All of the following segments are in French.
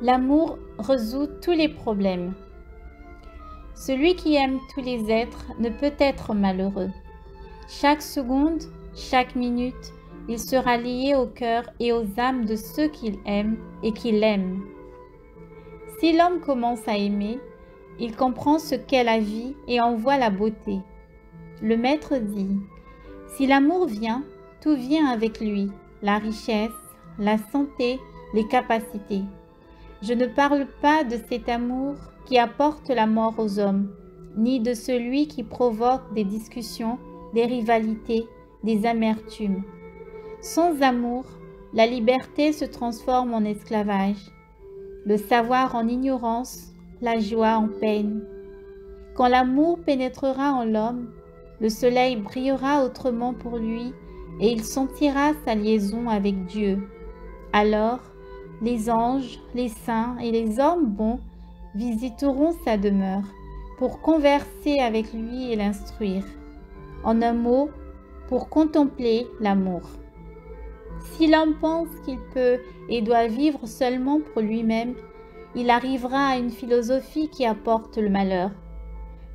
L'amour résout tous les problèmes. Celui qui aime tous les êtres ne peut être malheureux. Chaque seconde, chaque minute, il sera lié au cœur et aux âmes de ceux qu'il aime et qui l'aiment. Si l'homme commence à aimer, il comprend ce qu'est la vie et en voit la beauté. Le Maître dit, « Si l'amour vient, tout vient avec lui, la richesse, la santé, les capacités. Je ne parle pas de cet amour qui apporte la mort aux hommes, ni de celui qui provoque des discussions, des rivalités, des amertumes. Sans amour, la liberté se transforme en esclavage, le savoir en ignorance, la joie en peine. Quand l'amour pénétrera en l'homme, le soleil brillera autrement pour lui et il sentira sa liaison avec Dieu. Alors, les anges, les saints et les hommes bons visiteront sa demeure pour converser avec lui et l'instruire. En un mot, pour contempler l'amour. Si l'homme pense qu'il peut et doit vivre seulement pour lui-même, il arrivera à une philosophie qui apporte le malheur.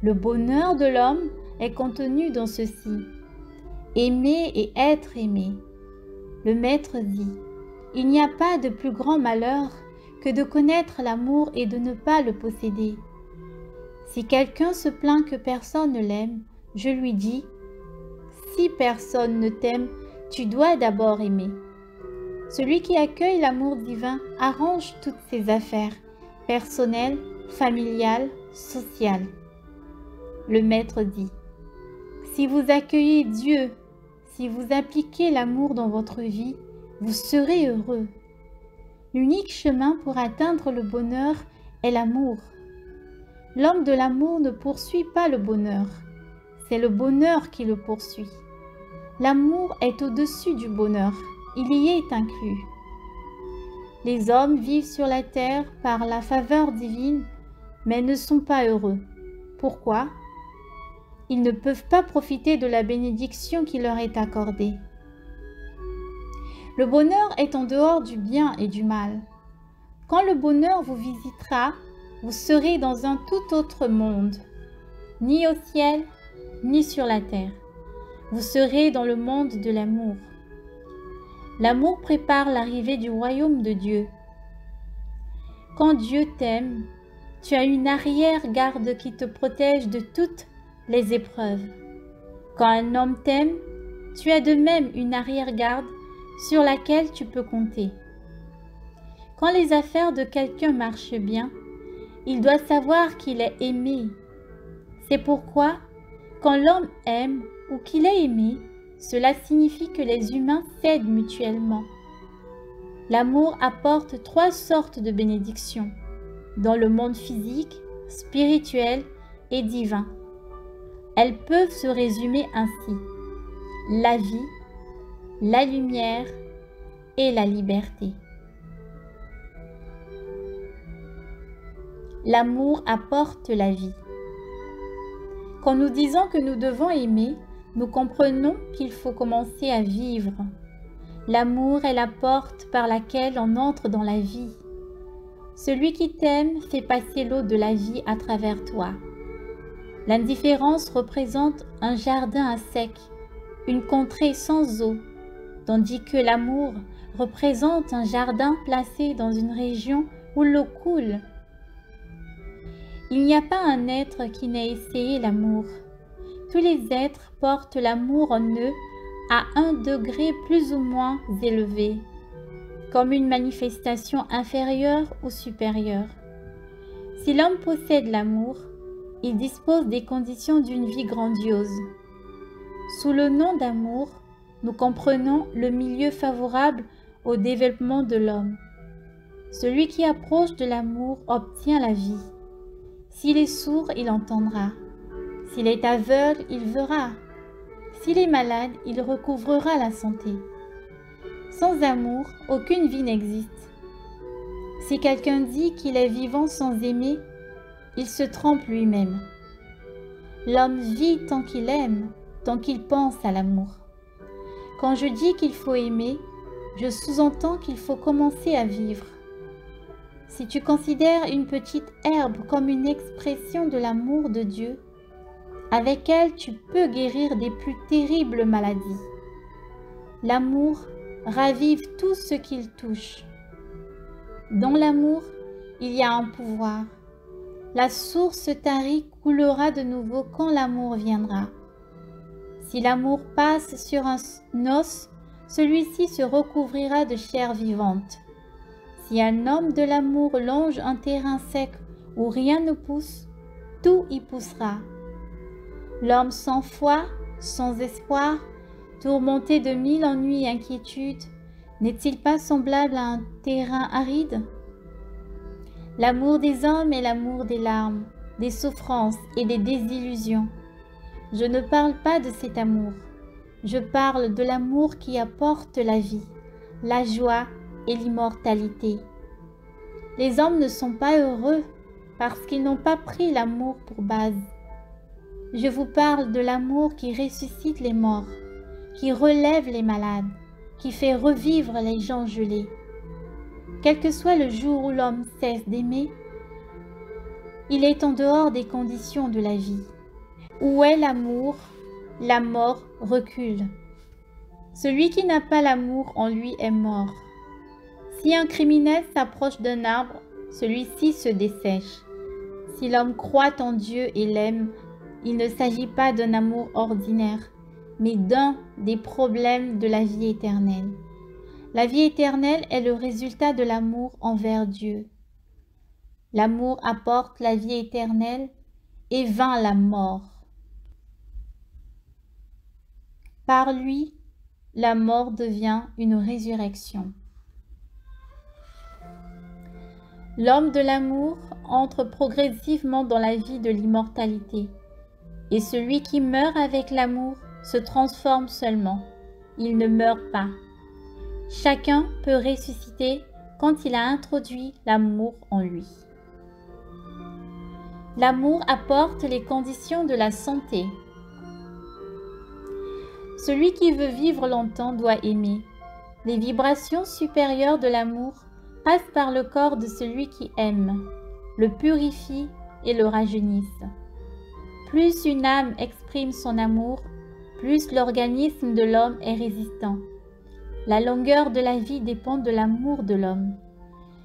Le bonheur de l'homme est contenu dans ceci. Aimer et être aimé. Le Maître dit, il n'y a pas de plus grand malheur que de connaître l'amour et de ne pas le posséder. Si quelqu'un se plaint que personne ne l'aime, je lui dis, si personne ne t'aime, tu dois d'abord aimer. Celui qui accueille l'amour divin arrange toutes ses affaires, personnelles, familiales, sociales. Le Maître dit, si vous accueillez Dieu, si vous appliquez l'amour dans votre vie, vous serez heureux. L'unique chemin pour atteindre le bonheur est l'amour. L'homme de l'amour ne poursuit pas le bonheur, c'est le bonheur qui le poursuit. L'amour est au-dessus du bonheur, il y est inclus. Les hommes vivent sur la terre par la faveur divine, mais ne sont pas heureux. Pourquoi? Ils ne peuvent pas profiter de la bénédiction qui leur est accordée. Le bonheur est en dehors du bien et du mal. Quand le bonheur vous visitera, vous serez dans un tout autre monde, ni au ciel, ni sur la terre. Vous serez dans le monde de l'amour. L'amour prépare l'arrivée du royaume de Dieu. Quand Dieu t'aime, tu as une arrière-garde qui te protège de toutes les épreuves. Quand un homme t'aime, tu as de même une arrière-garde sur laquelle tu peux compter. Quand les affaires de quelqu'un marchent bien, il doit savoir qu'il est aimé. C'est pourquoi, quand l'homme aime ou qu'il est aimé, cela signifie que les humains s'aident mutuellement. L'amour apporte 3 sortes de bénédictions, dans le monde physique, spirituel et divin. Elles peuvent se résumer ainsi: la vie, la lumière et la liberté. L'amour apporte la vie. Quand nous disons que nous devons aimer, nous comprenons qu'il faut commencer à vivre. L'amour est la porte par laquelle on entre dans la vie. Celui qui t'aime fait passer l'eau de la vie à travers toi. L'indifférence représente un jardin à sec, une contrée sans eau, tandis que l'amour représente un jardin placé dans une région où l'eau coule. Il n'y a pas un être qui n'ait essayé l'amour. Tous les êtres portent l'amour en eux à un degré plus ou moins élevé, comme une manifestation inférieure ou supérieure. Si l'homme possède l'amour, il dispose des conditions d'une vie grandiose. Sous le nom d'amour, nous comprenons le milieu favorable au développement de l'homme. Celui qui approche de l'amour obtient la vie. S'il est sourd, il entendra. S'il est aveugle, il verra. S'il est malade, il recouvrera la santé. Sans amour, aucune vie n'existe. Si quelqu'un dit qu'il est vivant sans aimer, il se trompe lui-même. L'homme vit tant qu'il aime, tant qu'il pense à l'amour. Quand je dis qu'il faut aimer, je sous-entends qu'il faut commencer à vivre. Si tu considères une petite herbe comme une expression de l'amour de Dieu, avec elle tu peux guérir des plus terribles maladies. L'amour ravive tout ce qu'il touche. Dans l'amour, il y a un pouvoir. La source tarie coulera de nouveau quand l'amour viendra. Si l'amour passe sur un os, celui-ci se recouvrira de chair vivante. Si un homme de l'amour longe un terrain sec où rien ne pousse, tout y poussera. L'homme sans foi, sans espoir, tourmenté de 1000 ennuis et inquiétudes, n'est-il pas semblable à un terrain aride? L'amour des hommes est l'amour des larmes, des souffrances et des désillusions. Je ne parle pas de cet amour. Je parle de l'amour qui apporte la vie, la joie et l'immortalité. Les hommes ne sont pas heureux parce qu'ils n'ont pas pris l'amour pour base. Je vous parle de l'amour qui ressuscite les morts, qui relève les malades, qui fait revivre les gens gelés. Quel que soit le jour où l'homme cesse d'aimer, il est en dehors des conditions de la vie. Où est l'amour, la mort recule. Celui qui n'a pas l'amour en lui est mort. Si un criminel s'approche d'un arbre, celui-ci se dessèche. Si l'homme croit en Dieu et l'aime, il ne s'agit pas d'un amour ordinaire, mais d'un des problèmes de la vie éternelle. La vie éternelle est le résultat de l'amour envers Dieu. L'amour apporte la vie éternelle et vainc la mort. Par lui, la mort devient une résurrection. L'homme de l'amour entre progressivement dans la vie de l'immortalité, et celui qui meurt avec l'amour se transforme seulement, il ne meurt pas. Chacun peut ressusciter quand il a introduit l'amour en lui. L'amour apporte les conditions de la santé. Celui qui veut vivre longtemps doit aimer. Les vibrations supérieures de l'amour passent par le corps de celui qui aime, le purifie et le rajeunisse. Plus une âme exprime son amour, plus l'organisme de l'homme est résistant. La longueur de la vie dépend de l'amour de l'homme.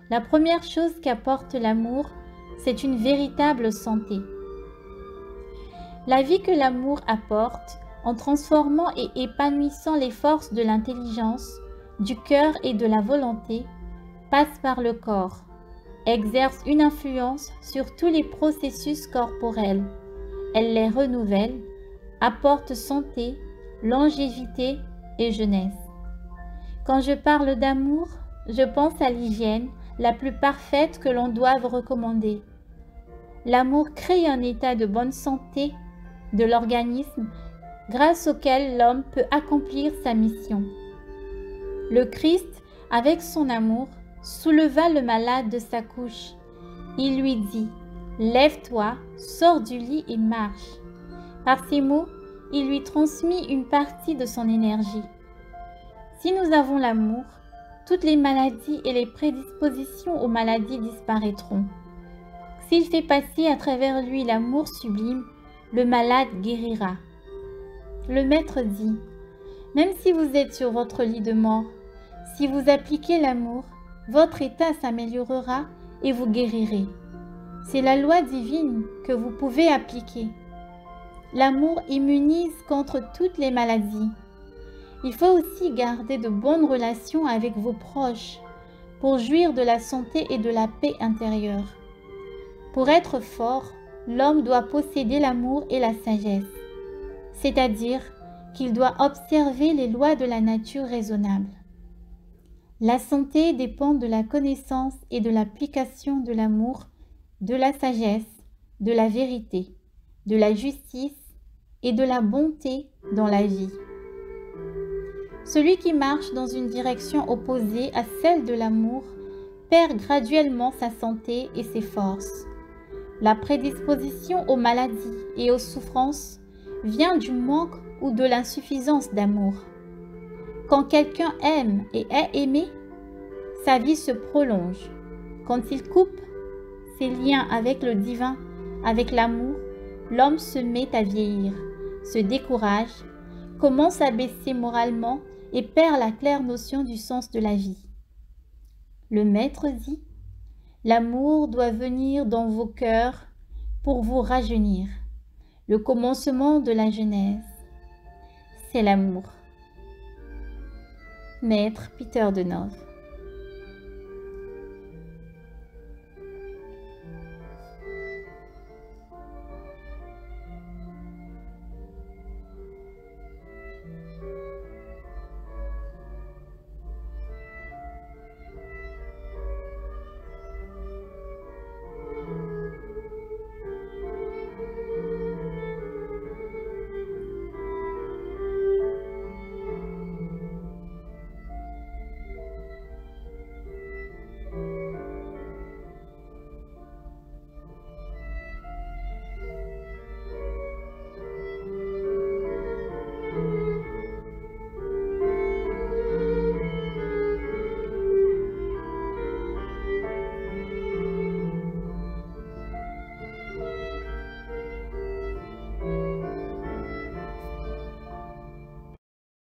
La première chose qu'apporte l'amour, c'est une véritable santé. La vie que l'amour apporte, en transformant et épanouissant les forces de l'intelligence, du cœur et de la volonté, passe par le corps, exerce une influence sur tous les processus corporels. Elle les renouvelle, apporte santé, longévité et jeunesse. Quand je parle d'amour, je pense à l'hygiène la plus parfaite que l'on doive recommander. L'amour crée un état de bonne santé de l'organisme grâce auquel l'homme peut accomplir sa mission. Le Christ, avec son amour, souleva le malade de sa couche. Il lui dit « Lève-toi, sors du lit et marche ». Par ces mots, il lui transmit une partie de son énergie. Si nous avons l'amour, toutes les maladies et les prédispositions aux maladies disparaîtront. S'il fait passer à travers lui l'amour sublime, le malade guérira. Le Maître dit, même si vous êtes sur votre lit de mort, si vous appliquez l'amour, votre état s'améliorera et vous guérirez. C'est la loi divine que vous pouvez appliquer. L'amour immunise contre toutes les maladies. Il faut aussi garder de bonnes relations avec vos proches pour jouir de la santé et de la paix intérieure. Pour être fort, l'homme doit posséder l'amour et la sagesse, c'est-à-dire qu'il doit observer les lois de la nature raisonnable. La santé dépend de la connaissance et de l'application de l'amour, de la sagesse, de la vérité, de la justice et de la bonté dans la vie. Celui qui marche dans une direction opposée à celle de l'amour perd graduellement sa santé et ses forces. La prédisposition aux maladies et aux souffrances vient du manque ou de l'insuffisance d'amour. Quand quelqu'un aime et est aimé, sa vie se prolonge. Quand il coupe ses liens avec le divin, avec l'amour, l'homme se met à vieillir, se décourage, commence à baisser moralement et perd la claire notion du sens de la vie. Le Maître dit, l'amour doit venir dans vos cœurs pour vous rajeunir. Le commencement de la Genèse, c'est l'amour. Maître Peter de Nov.